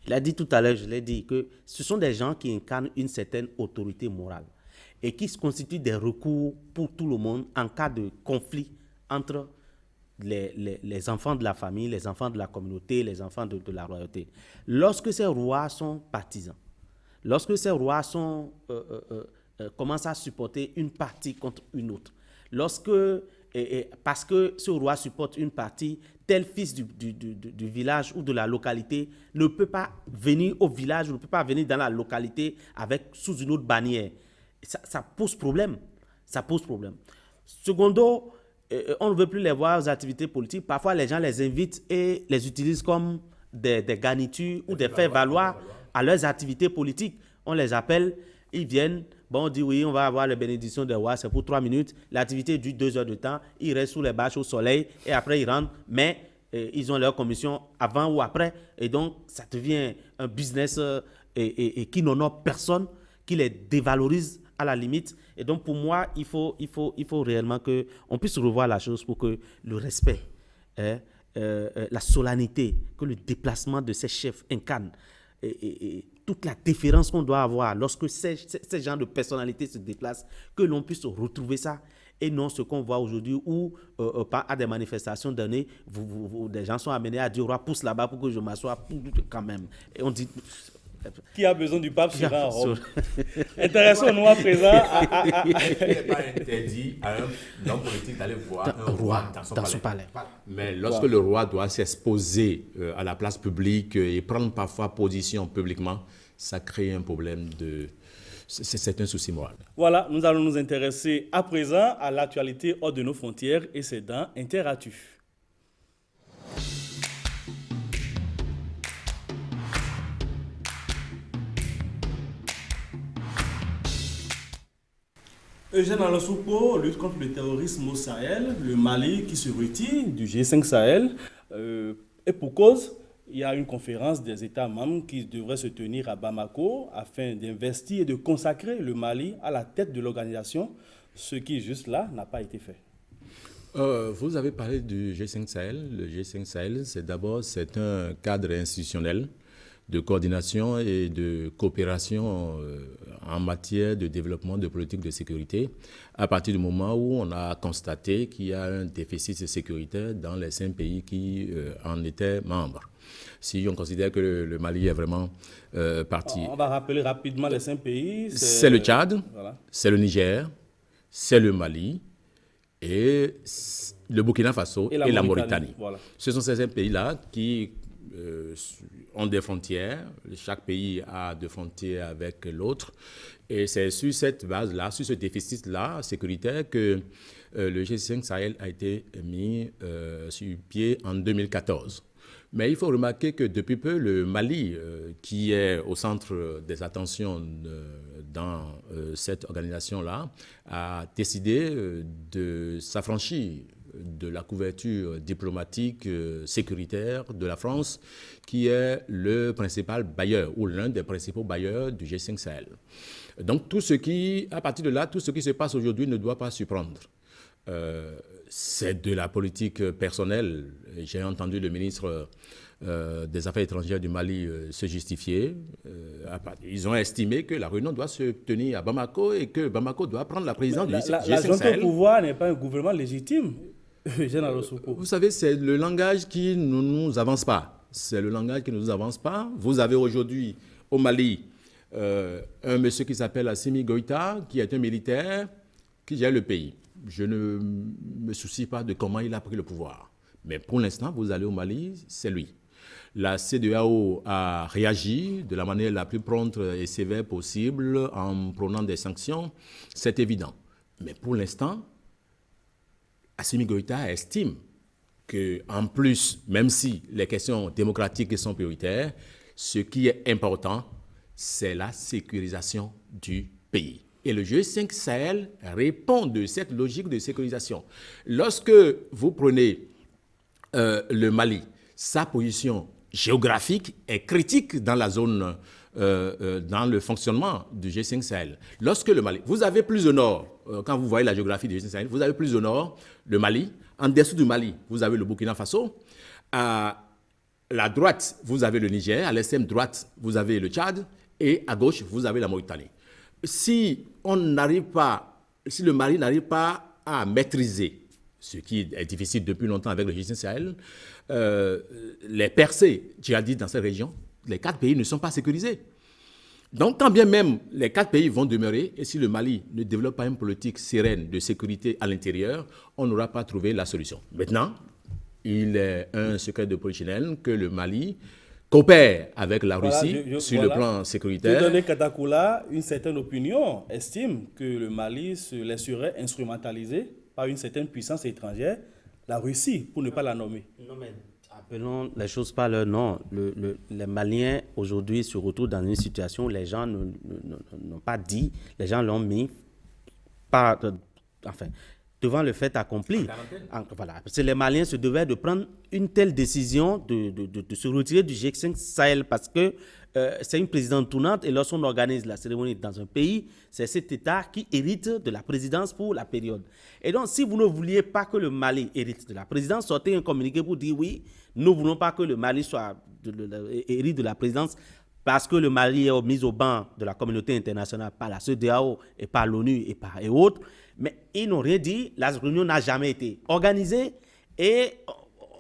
il a dit tout à l'heure, je l'ai dit, que ce sont des gens qui incarnent une certaine autorité morale et qui se constituent des recours pour tout le monde en cas de conflit entre les enfants de la famille, les enfants de la communauté, les enfants de la royauté. Lorsque ces rois sont partisans, lorsque ces rois commencent à supporter une partie contre une autre, parce que ce roi supporte une partie, tel fils du village ou de la localité ne peut pas venir au village, ne peut pas venir dans la localité sous une autre bannière. Ça pose problème. Ça pose problème. Secondo, on ne veut plus les voir aux activités politiques. Parfois, les gens les invitent et les utilisent comme des garnitures ou des faire-valoir à leurs activités politiques. On les appelle, ils viennent. Bon, on dit oui, on va avoir la bénédiction des rois, c'est pour 3 minutes. L'activité dure 2 heures de temps. Ils restent sous les bâches au soleil et après ils rentrent. Mais ils ont leur commission avant ou après. Et donc, ça devient un business et qui n'honorent personne, qui les dévalorisent à la limite. Et donc, pour moi, il faut réellement qu'on puisse revoir la chose pour que le respect, la solennité, que le déplacement de ces chefs incarne et toute la déférence qu'on doit avoir lorsque ces genres de personnalités se déplacent, que l'on puisse retrouver ça. Et non ce qu'on voit aujourd'hui où, à des manifestations données, des gens sont amenés à dire « pousse là-bas pour que je m'assoie quand même ». Et on dit... Qui a besoin du pape sera en Rome. Intéressons-nous à présent Il n'est pas interdit à un homme politique d'aller voir un roi dans son palais. Mais lorsque le roi doit s'exposer à la place publique et prendre parfois position publiquement, ça crée un problème de... C'est un souci moral. Voilà, nous allons nous intéresser à présent à l'actualité hors de nos frontières et c'est dans Interactu. Eugène Alossoupo lutte contre le terrorisme au Sahel, le Mali qui se retire du G5 Sahel. Et pour cause, il y a une conférence des États membres qui devrait se tenir à Bamako afin d'investir et de consacrer le Mali à la tête de l'organisation, ce qui, juste là, n'a pas été fait. Vous avez parlé du G5 Sahel. Le G5 Sahel, c'est un cadre institutionnel de coordination et de coopération en matière de développement de politique de sécurité à partir du moment où on a constaté qu'il y a un déficit sécuritaire dans les 5 pays qui en étaient membres. Si on considère que le Mali est vraiment parti... On va rappeler rapidement les 5 pays. C'est le Tchad, voilà. C'est le Niger, c'est le Mali et le Burkina Faso et la Mauritanie. Voilà. Ce sont ces 5 pays-là qui... ont des frontières, chaque pays a des frontières avec l'autre. Et c'est sur cette base-là, sur ce déficit-là sécuritaire que le G5 Sahel a été mis sur pied en 2014. Mais il faut remarquer que depuis peu, le Mali, qui est au centre des attentions dans cette organisation-là, a décidé de s'affranchir de la couverture diplomatique sécuritaire de la France, qui est le principal bailleur ou l'un des principaux bailleurs du G5 Sahel. Donc, à partir de là, tout ce qui se passe aujourd'hui ne doit pas surprendre. C'est de la politique personnelle. J'ai entendu le ministre des Affaires étrangères du Mali se justifier. Ils ont estimé que la réunion doit se tenir à Bamako et que Bamako doit prendre la présidence du G5 Sahel. La junte au pouvoir n'est pas un gouvernement légitime. Vous savez, c'est le langage qui ne nous avance pas. C'est le langage qui ne nous avance pas. Vous avez aujourd'hui au Mali un monsieur qui s'appelle Assimi Goïta, qui est un militaire qui gère le pays. Je ne me soucie pas de comment il a pris le pouvoir. Mais pour l'instant, vous allez au Mali, c'est lui. La CEDEAO a réagi de la manière la plus prompte et sévère possible en prenant des sanctions. C'est évident. Mais pour l'instant, Assimi Goïta estime qu'en plus, même si les questions démocratiques sont prioritaires, ce qui est important, c'est la sécurisation du pays. Et le G5 Sahel répond de cette logique de sécurisation. Lorsque vous prenez le Mali, sa position géographique est critique dans la zone, dans le fonctionnement du G5 Sahel. Lorsque le Mali, vous avez plus au nord, quand vous voyez la géographie du G5 Sahel, vous avez plus au nord le Mali. En dessous du Mali, vous avez le Burkina Faso. À la droite, vous avez le Niger. À l'extrême droite, vous avez le Tchad. Et à gauche, vous avez la Mauritanie. Si le Mali n'arrive pas à maîtriser, ce qui est difficile depuis longtemps avec le G5 Sahel, les percées djihadistes dans cette région, les 4 pays ne sont pas sécurisés. Donc, quand bien même les 4 pays vont demeurer, et si le Mali ne développe pas une politique sereine de sécurité à l'intérieur, on n'aura pas trouvé la solution. Maintenant, il est un secret de polichinelle que le Mali coopère avec la Russie sur le plan sécuritaire. Dieudonné Katakoula, une certaine opinion estime que le Mali se laisserait instrumentaliser par une certaine puissance étrangère, la Russie, pour ne pas la nommer. Non, mais appelons les choses par leur nom. Les Maliens, aujourd'hui, se retrouvent dans une situation où les gens n'ont pas dit, les gens l'ont mis, enfin, devant le fait accompli. Voilà. Parce que les Maliens se devaient de prendre une telle décision de se retirer du G5 Sahel parce que c'est une présidence tournante et lorsqu'on organise la cérémonie dans un pays, c'est cet État qui hérite de la présidence pour la période. Et donc, si vous ne vouliez pas que le Mali hérite de la présidence, sortez un communiqué pour dire oui, nous ne voulons pas que le Mali hérite de la présidence parce que le Mali est mis au banc de la communauté internationale par la CEDEAO et par l'ONU et autres. Mais ils n'ont rien dit, la réunion n'a jamais été organisée et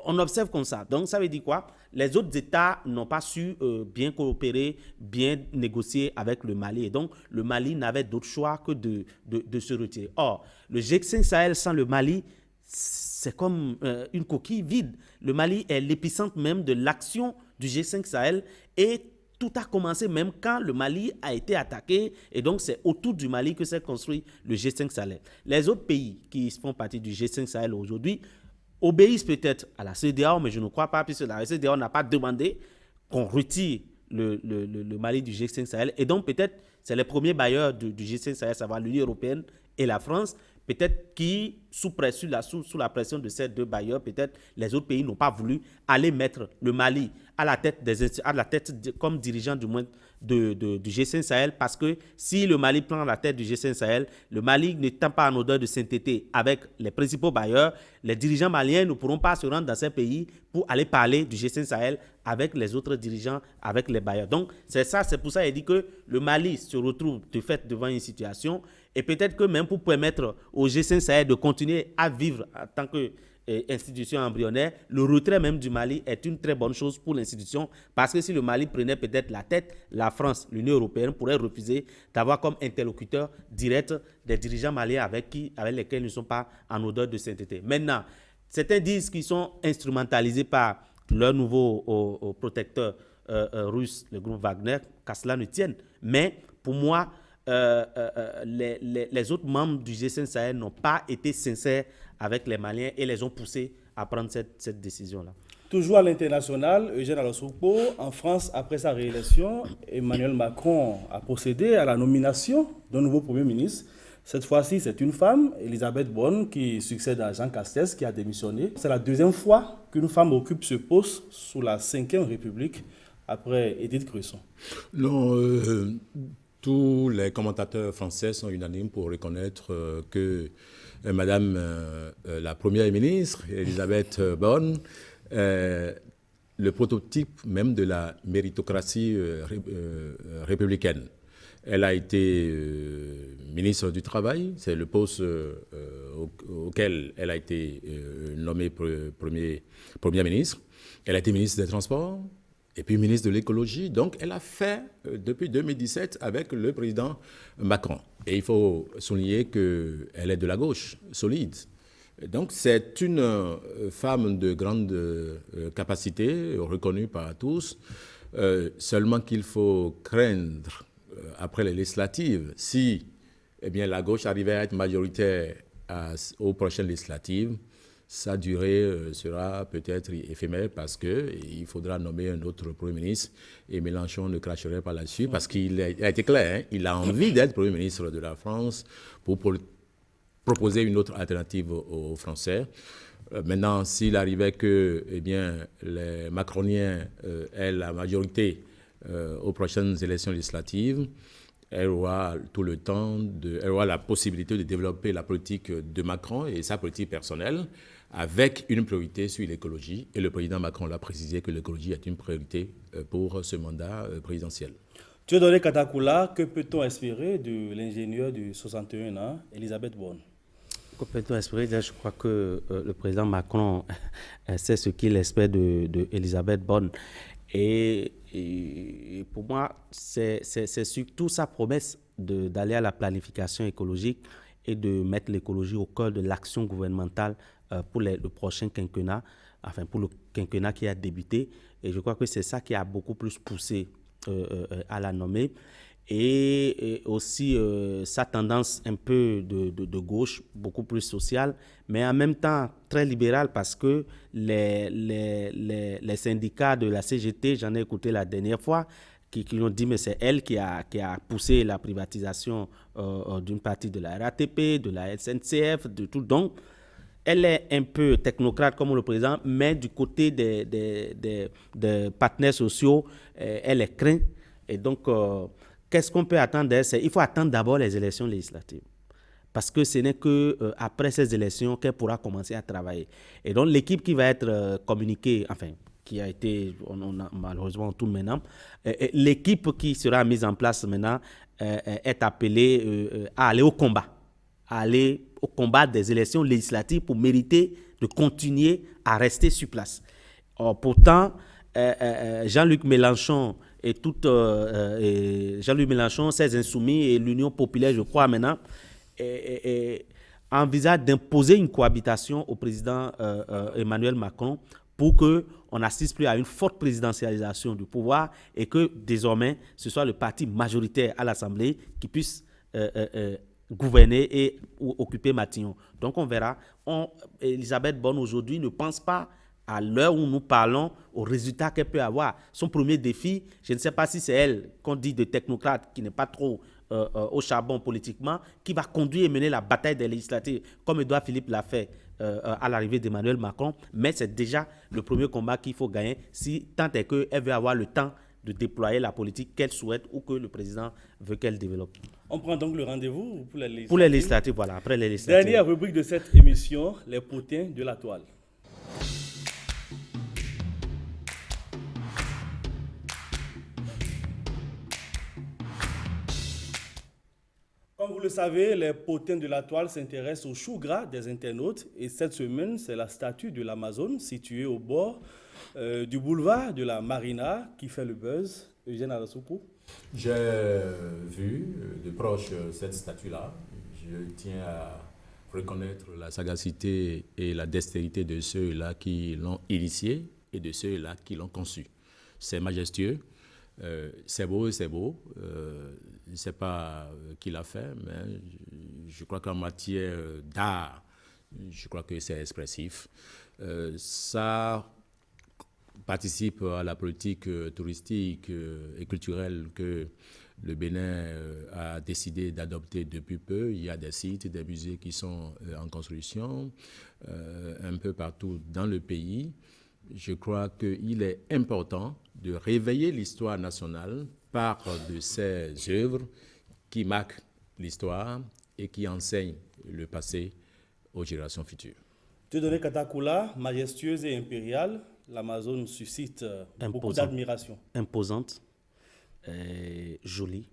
on observe comme ça. Donc ça veut dire quoi? Les autres États n'ont pas su bien coopérer, bien négocier avec le Mali. Et donc le Mali n'avait d'autre choix que de se retirer. Or, le G5 Sahel sans le Mali, c'est comme une coquille vide. Le Mali est l'épicentre même de l'action du G5 Sahel et tout a commencé même quand le Mali a été attaqué et donc c'est autour du Mali que s'est construit le G5 Sahel. Les autres pays qui font partie du G5 Sahel aujourd'hui obéissent peut-être à la CEDEAO, mais je ne crois pas puisque la CEDEAO n'a pas demandé qu'on retire le Mali du G5 Sahel et donc peut-être c'est les premiers bailleurs du G5 Sahel, ça va l'Union européenne et la France, peut-être qui, sous la pression de ces deux bailleurs, peut-être les autres pays n'ont pas voulu aller mettre le Mali à la tête comme dirigeant du moins du G5 Sahel, parce que si le Mali prend la tête du G5 Sahel, le Mali n'étant pas en odeur de sainteté avec les principaux bailleurs, les dirigeants maliens ne pourront pas se rendre dans ces pays pour aller parler du G5 Sahel avec les autres dirigeants, avec les bailleurs. Donc c'est pour ça qu'il dit que le Mali se retrouve de fait devant une situation et peut-être que même pour permettre au G5 Sahel de continuer à vivre en tant qu'institution embryonnaire, le retrait même du Mali est une très bonne chose pour l'institution parce que si le Mali prenait peut-être la tête, la France, l'Union européenne pourrait refuser d'avoir comme interlocuteur direct des dirigeants maliens avec lesquels ils ne sont pas en odeur de sainteté. Maintenant, certains disent qu'ils sont instrumentalisés par leur nouveau protecteur russe, le groupe Wagner, qu'à cela ne tienne. Mais pour moi, les autres membres du G5 Sahel n'ont pas été sincères avec les Maliens et les ont poussés à prendre cette décision-là. Toujours à l'international, Eugène Alossoupo, en France, après sa réélection, Emmanuel Macron a procédé à la nomination d'un nouveau Premier ministre. Cette fois-ci, c'est une femme, Elisabeth Borne, qui succède à Jean Castex, qui a démissionné. C'est la deuxième fois qu'une femme occupe ce poste sous la Ve République, après Edith Cresson. Non, tous les commentateurs français sont unanimes pour reconnaître que Madame la Première ministre, Elisabeth Borne, le prototype même de la méritocratie républicaine. Elle a été ministre du Travail, c'est le poste auquel elle a été nommée première ministre. Elle a été ministre des Transports et puis ministre de l'Écologie. Donc elle a fait depuis 2017 avec le président Macron. Et il faut souligner qu'elle est de la gauche, solide. Donc c'est une femme de grande capacité, reconnue par tous, seulement qu'il faut craindre après les législatives, si la gauche arrivait à être majoritaire aux prochaines législatives, sa durée sera peut-être éphémère parce qu'il faudra nommer un autre Premier ministre et Mélenchon ne cracherait pas là-dessus parce qu'il a été clair, il a envie d'être Premier ministre de la France pour proposer une autre alternative aux Français. Maintenant, s'il arrivait que les Macroniens aient la majorité aux prochaines élections législatives, elle aura tout le temps, elle aura la possibilité de développer la politique de Macron et sa politique personnelle avec une priorité sur l'écologie. Et le président Macron l'a précisé que l'écologie est une priorité pour ce mandat présidentiel. Tu as donné Katakula, que peut-on espérer de l'ingénieure de 61 ans, Elisabeth Borne? Que peut-on espérer? Je crois que le président Macron sait ce qu'il espère de Elisabeth Borne. Et pour moi, c'est surtout sa promesse d'aller à la planification écologique et de mettre l'écologie au cœur de l'action gouvernementale pour le prochain quinquennat, enfin pour le quinquennat qui a débuté. Et je crois que c'est ça qui a beaucoup plus poussé à la nommer. Et aussi sa tendance un peu de gauche, beaucoup plus sociale, mais en même temps très libérale parce que les syndicats de la CGT, j'en ai écouté la dernière fois, qui ont dit mais c'est elle qui a poussé la privatisation d'une partie de la RATP, de la SNCF, de tout. Donc, elle est un peu technocrate comme le président, mais du côté des partenaires sociaux, elle est crainte. Et donc, qu'est-ce qu'on peut attendre d'elle? Il faut attendre d'abord les élections législatives. Parce que ce n'est qu'après ces élections qu'elle pourra commencer à travailler. Et donc, l'équipe qui va être communiquée, enfin, qui a été, on a malheureusement tout maintenant, l'équipe qui sera mise en place maintenant est appelée à aller au combat. À aller au combat des élections législatives pour mériter de continuer à rester sur place. Or, pourtant, Jean-Luc Mélenchon Jean-Luc Mélenchon, ses insoumis et l'Union populaire, je crois maintenant, envisage d'imposer une cohabitation au président Emmanuel Macron pour qu'on n'assiste plus à une forte présidentialisation du pouvoir et que désormais ce soit le parti majoritaire à l'Assemblée qui puisse gouverner et occuper Matignon. Donc on verra. Elisabeth Borne aujourd'hui ne pense pas à l'heure où nous parlons aux résultats qu'elle peut avoir. Son premier défi, je ne sais pas si c'est elle qu'on dit de technocrate qui n'est pas trop au charbon politiquement, qui va conduire et mener la bataille des législatives comme Édouard Philippe l'a fait à l'arrivée d'Emmanuel Macron, mais c'est déjà le premier combat qu'il faut gagner si tant est qu'elle veut avoir le temps de déployer la politique qu'elle souhaite ou que le président veut qu'elle développe. On prend donc le rendez-vous pour les législatives. Pour les législatives, voilà, après les législatives. Dernière rubrique de cette émission, les potins de la toile. Comme vous le savez, les potins de la toile s'intéressent au chou gras des internautes et cette semaine, c'est la statue de l'Amazone située au bord du boulevard de la Marina qui fait le buzz. Eugène Arasoukou. J'ai vu de proche cette statue-là. Je tiens à reconnaître la sagacité et la dextérité de ceux-là qui l'ont initié et de ceux-là qui l'ont conçu. C'est majestueux. C'est beau, c'est beau. Je ne sais pas qui l'a fait, mais je crois qu'en matière d'art, je crois que c'est expressif. Ça participe à la politique touristique et culturelle que le Bénin a décidé d'adopter depuis peu. Il y a des sites, des musées qui sont en construction un peu partout dans le pays. Je crois qu'il est important de réveiller l'histoire nationale par de ces œuvres qui marquent l'histoire et qui enseignent le passé aux générations futures. Dieudonné Katakula, majestueuse et impériale, l'Amazone suscite beaucoup d'admiration. Imposante, jolie,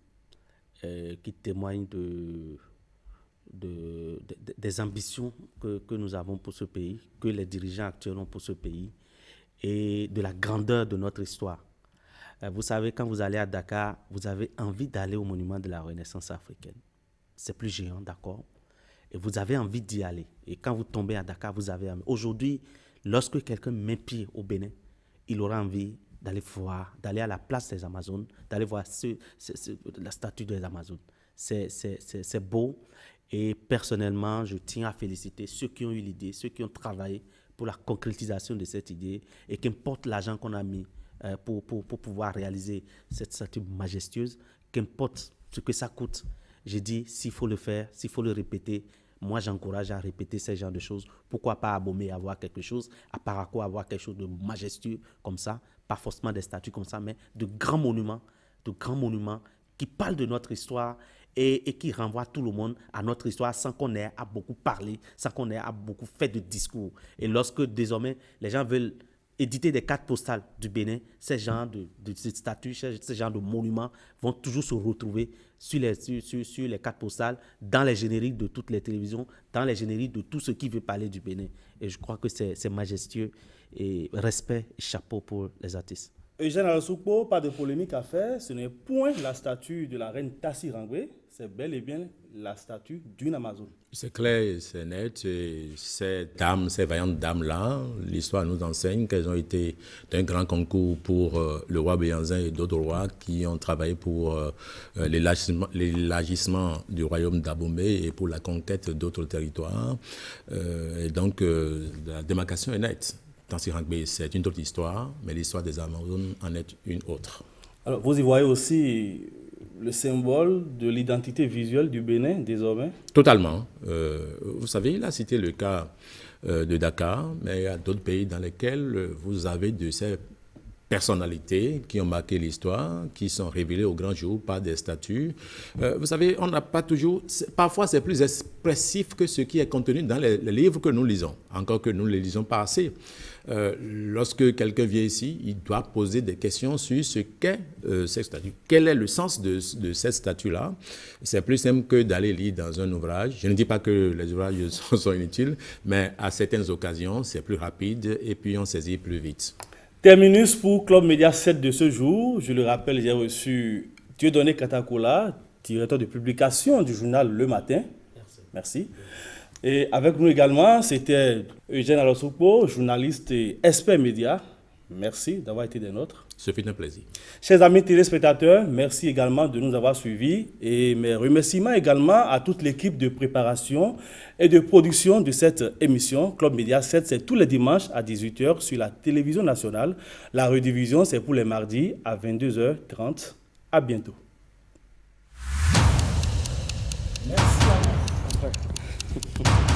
qui témoigne des ambitions que nous avons pour ce pays, que les dirigeants actuels ont pour ce pays, et de la grandeur de notre histoire. Vous savez, quand vous allez à Dakar, vous avez envie d'aller au monument de la Renaissance africaine. C'est plus géant, d'accord? Et vous avez envie d'y aller. Et quand vous tombez à Dakar, vous avez envie. Aujourd'hui, lorsque quelqu'un met pied au Bénin, il aura envie d'aller voir, d'aller à la place des Amazones, d'aller voir la statue des Amazones. C'est beau. Et personnellement, je tiens à féliciter ceux qui ont eu l'idée, ceux qui ont travaillé pour la concrétisation de cette idée et qu'importe l'argent qu'on a mis pour pouvoir réaliser cette statue majestueuse, qu'importe ce que ça coûte, j'ai dit, s'il faut le faire, s'il faut le répéter, moi j'encourage à répéter ce genre de choses. Pourquoi pas à Bomé avoir quelque chose, à Parakou avoir quelque chose de majestueux comme ça, pas forcément des statues comme ça, mais de grands monuments qui parlent de notre histoire et qui renvoient tout le monde à notre histoire sans qu'on ait à beaucoup parler, sans qu'on ait à beaucoup fait de discours. Et lorsque désormais les gens veulent éditer des cartes postales du Bénin, ces genres de statues, ces genres de monuments vont toujours se retrouver sur les cartes postales, dans les génériques de toutes les télévisions, dans les génériques de tout ce qui veut parler du Bénin. Et je crois que c'est majestueux et respect et chapeau pour les artistes. Eugène Arasoukou, pas de polémique à faire, ce n'est point la statue de la reine Tassi Rangwe, c'est bel et bien la statue d'une Amazone. C'est clair, c'est net. Et ces dames, ces vaillantes dames-là, l'histoire nous enseigne qu'elles ont été d'un grand concours pour le roi Béhanzin et d'autres rois qui ont travaillé pour l'élargissement du royaume d'Abomey et pour la conquête d'autres territoires. Et donc, la démarcation est nette. Tassi Rangwe, c'est une autre histoire, mais l'histoire des Amazones en est une autre. Alors, vous y voyez aussi le symbole de l'identité visuelle du Bénin, désormais? Totalement. Vous savez, il a cité le cas de Dakar, mais il y a d'autres pays dans lesquels vous avez de ces personnalités qui ont marqué l'histoire, qui sont révélées au grand jour par des statues. Vous savez, on n'a pas toujours... Parfois, c'est plus expressif que ce qui est contenu dans les livres que nous lisons, encore que nous ne les lisons pas assez. Lorsque quelqu'un vient ici, il doit poser des questions sur ce qu'est cette statue. Quel est le sens de cette statue-là? C'est plus simple que d'aller lire dans un ouvrage. Je ne dis pas que les ouvrages sont inutiles, mais à certaines occasions, c'est plus rapide et puis on saisit plus vite. Terminus pour Club Média 7 de ce jour. Je le rappelle, j'ai reçu Dieudonné Katakola, directeur de publication du journal Le Matin. Merci. Et avec nous également, c'était Eugène Alosoupo, journaliste et expert média. Merci d'avoir été des nôtres. Ce fut un plaisir. Chers amis téléspectateurs, merci également de nous avoir suivis et mes remerciements également à toute l'équipe de préparation et de production de cette émission. Club Média 7, c'est tous les dimanches à 18h sur la télévision nationale. La rediffusion, c'est pour les mardis à 22h30. À bientôt. Merci à vous.